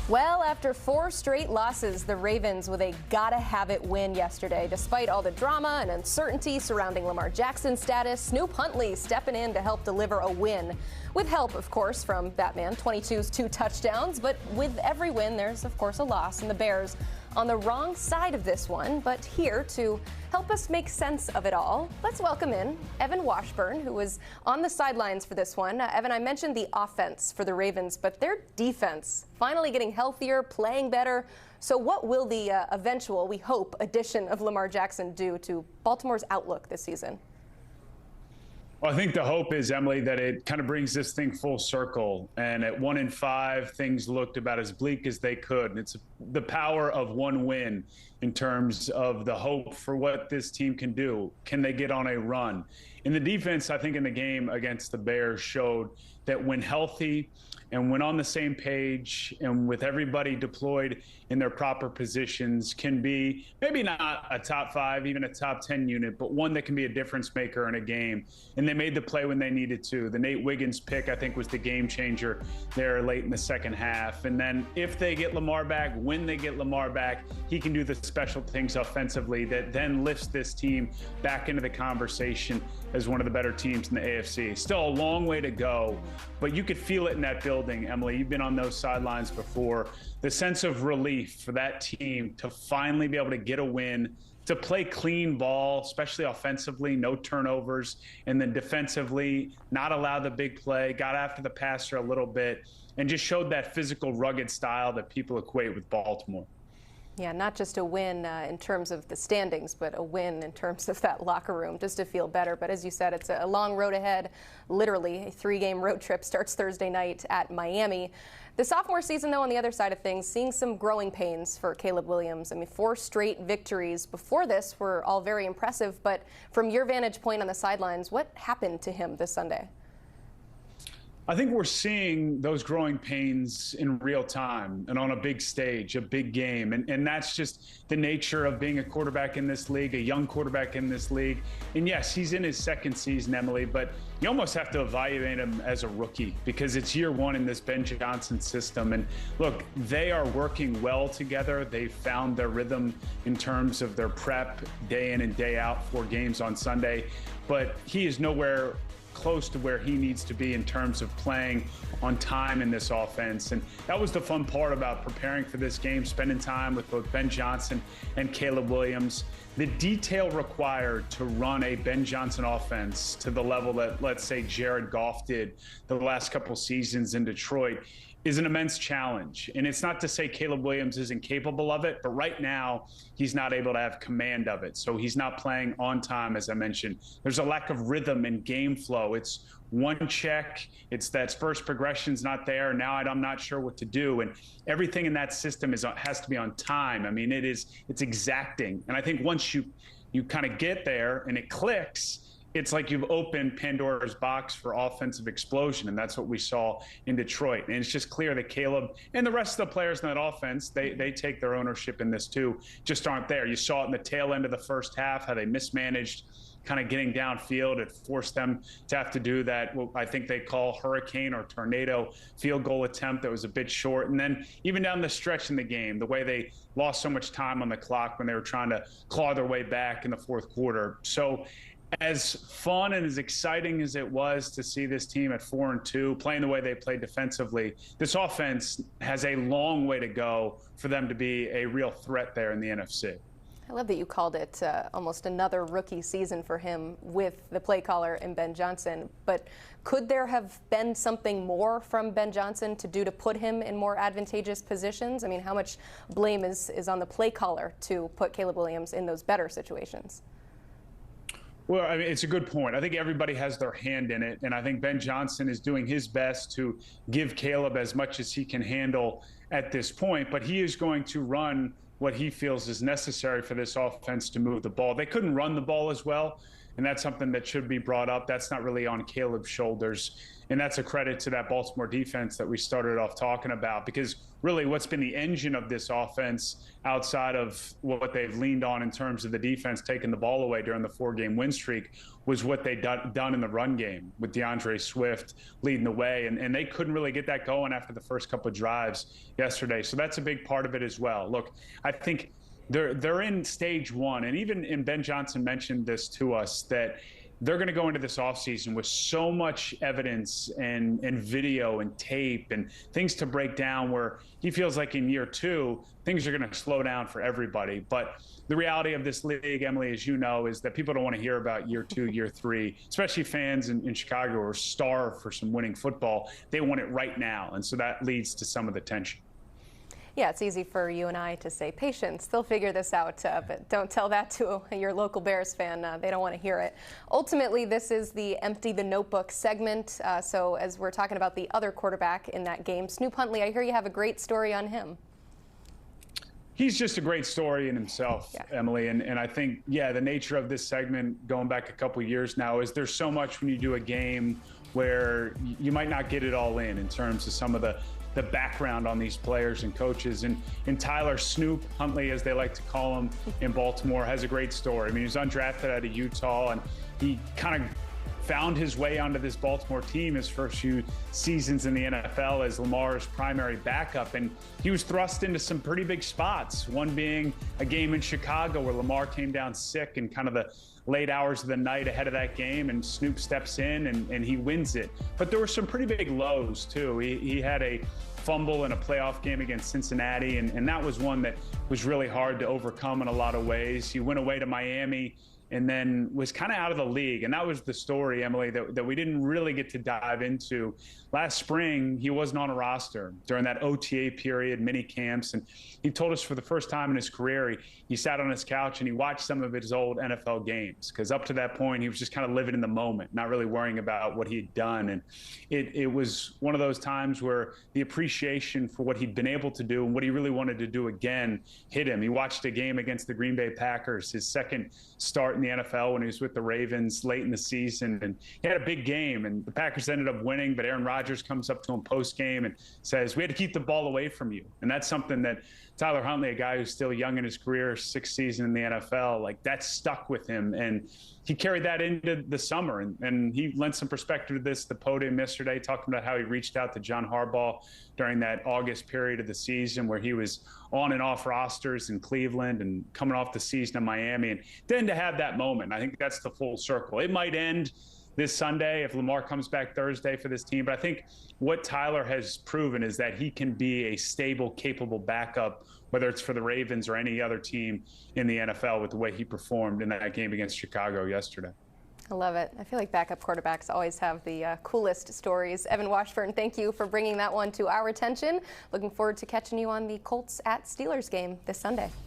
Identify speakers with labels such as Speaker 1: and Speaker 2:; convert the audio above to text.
Speaker 1: Well, after 4 straight losses, the Ravens with a gotta-have-it win yesterday. Despite all the drama and uncertainty surrounding Lamar Jackson's status, Snoop Huntley stepping in to help deliver a win. With help, of course, from Batman, 22's 2 touchdowns. But with every win, there's, of course, a loss, and the Bears on the wrong side of this one. But here to help us make sense of it all, let's welcome in Evan Washburn, who was on the sidelines for this one. Evan, I mentioned the offense for the Ravens, but their defense finally getting healthier, playing better. So what will the eventual, we hope, addition of Lamar Jackson do to Baltimore's outlook this season?
Speaker 2: Well, I think the hope is, Emily, that it kind of brings this thing full circle. And at 1-5, things looked about as bleak as they could. And it's the power of one win in terms of the hope for what this team can do. Can they get on a run? And the defense, I think, in the game against the Bears showed that when healthy and when on the same page and with everybody deployed in their proper positions, can be maybe not a top 5, even a top 10 unit, but one that can be a difference maker in a game. And they made the play when they needed to. The Nate Wiggins pick, I think, was the game changer there late in the second half. And then if they get Lamar back, when they get Lamar back, he can do the special things offensively that then lifts this team back into the conversation as one of the better teams in the AFC. Still a long way to go, but you could feel it in that building, Emily. You've been on those sidelines before. The sense of relief for that team to finally be able to get a win, to play clean ball, especially offensively, no turnovers, and then defensively, not allow the big play, got after the passer a little bit, and just showed that physical, rugged style that people equate with Baltimore.
Speaker 1: Yeah, not just a win in terms of the standings, but a win in terms of that locker room, just to feel better. But as you said, it's a long road ahead. Literally, a 3-game road trip starts Thursday night at Miami. The sophomore season, though, on the other side of things, seeing some growing pains for Caleb Williams. I mean, 4 straight victories before this were all very impressive. But from your vantage point on the sidelines, what happened to him this Sunday?
Speaker 2: I think we're seeing those growing pains in real time and on a big stage, a big game. And that's just the nature of being a quarterback in this league, a young quarterback in this league. And yes, he's in his second season, Emily, but you almost have to evaluate him as a rookie because it's year 1 in this Ben Johnson system. And look, they are working well together. They found their rhythm in terms of their prep day in and day out for games on Sunday, but he is nowhere close to where he needs to be in terms of playing on time in this offense. And that was the fun part about preparing for this game, spending time with both Ben Johnson and Caleb Williams. The detail required to run a Ben Johnson offense to the level that, let's say, Jared Goff did the last couple seasons in Detroit is an immense challenge. And it's not to say Caleb Williams isn't capable of it, but right now he's not able to have command of it. So he's not playing on time, as I mentioned. There's a lack of rhythm and game flow. It's one check, it's that first progression's not there. Now I'm not sure what to do. And everything in that system has to be on time. I mean, it's exacting. And I think once you kind of get there and it clicks, it's like you've opened Pandora's box for offensive explosion, and that's what we saw in Detroit. And it's just clear that Caleb and the rest of the players in that offense, they take their ownership in this too, just aren't there. You saw it in the tail end of the first half, how they mismanaged kind of getting downfield. It forced them to have to do that, what I think they call hurricane or tornado field goal attempt that was a bit short. And then even down the stretch in the game, the way they lost so much time on the clock when they were trying to claw their way back in the fourth quarter. So as fun and as exciting as it was to see this team at 4-2 playing the way they played defensively, this offense has a long way to go for them to be a real threat there in the NFC.
Speaker 1: I love that you called it almost another rookie season for him with the play caller in Ben Johnson. But could there have been something more from Ben Johnson to do to put him in more advantageous positions? I mean, how much blame is on the play caller to put Caleb Williams in those better situations?
Speaker 2: Well, I mean, it's a good point. I think everybody has their hand in it, and I think Ben Johnson is doing his best to give Caleb as much as he can handle at this point, but he is going to run what he feels is necessary for this offense to move the ball. They couldn't run the ball as well and that's something that should be brought up. That's not really on Caleb's shoulders. And that's a credit to that Baltimore defense that we started off talking about, because really what's been the engine of this offense outside of what they've leaned on in terms of the defense taking the ball away during the 4-game win streak was what they'd done in the run game with DeAndre Swift leading the way. And they couldn't really get that going after the first couple of drives yesterday. So that's a big part of it as well. Look, I think they're in stage one. And even Ben Johnson mentioned this to us, that they're going to go into this offseason with so much evidence and video and tape and things to break down, where he feels like in year 2, things are going to slow down for everybody. But the reality of this league, Emily, as you know, is that people don't want to hear about year 2, year 3, especially fans in Chicago who are starved for some winning football. They want it right now. And so that leads to some of the tension.
Speaker 1: Yeah, it's easy for you and I to say, patience, they'll figure this out, but don't tell that to your local Bears fan. They don't want to hear it. Ultimately, this is the Empty the Notebook segment. So as we're talking about the other quarterback in that game, Snoop Huntley, I hear you have a great story on him.
Speaker 2: He's just a great story in himself, yeah. Emily. And I think, yeah, the nature of this segment going back a couple of years now is there's so much when you do a game where you might not get it all in terms of some of the background on these players and coaches. And Tyler Snoop Huntley, as they like to call him in Baltimore, has a great story. I mean, he was undrafted out of Utah, and he kind of found his way onto this Baltimore team his first few seasons in the NFL as Lamar's primary backup. And he was thrust into some pretty big spots, one being a game in Chicago where Lamar came down sick in kind of the late hours of the night ahead of that game, and Snoop steps in and he wins it. But there were some pretty big lows too. He had a fumble in a playoff game against Cincinnati, and that was one that was really hard to overcome in a lot of ways. He went away to Miami and then was kind of out of the league. And that was the story, Emily, that we didn't really get to dive into. Last spring, he wasn't on a roster during that OTA period, mini camps. And he told us for the first time in his career, he sat on his couch and he watched some of his old NFL games, because up to that point, he was just kind of living in the moment, not really worrying about what he'd done. And it was one of those times where the appreciation for what he'd been able to do and what he really wanted to do again hit him. He watched a game against the Green Bay Packers, his second start in the NFL when he was with the Ravens late in the season, and he had a big game, and the Packers ended up winning, but Aaron Rodgers comes up to him post-game and says, "We had to keep the ball away from you." And that's something that Tyler Huntley, a guy who's still young in his career, 6th season in the NFL, like that stuck with him. And he carried that into the summer. And he lent some perspective to this at the podium yesterday, talking about how he reached out to John Harbaugh during that August period of the season where he was on and off rosters in Cleveland and coming off the season in Miami. And then to have that moment, I think that's the full circle. It might end this Sunday if Lamar comes back Thursday for this team. But I think what Tyler has proven is that he can be a stable, capable backup, whether it's for the Ravens or any other team in the NFL, with the way he performed in that game against Chicago yesterday.
Speaker 1: I love it. I feel like backup quarterbacks always have the coolest stories. Evan Washburn, thank you for bringing that one to our attention. Looking forward to catching you on the Colts at Steelers game this Sunday.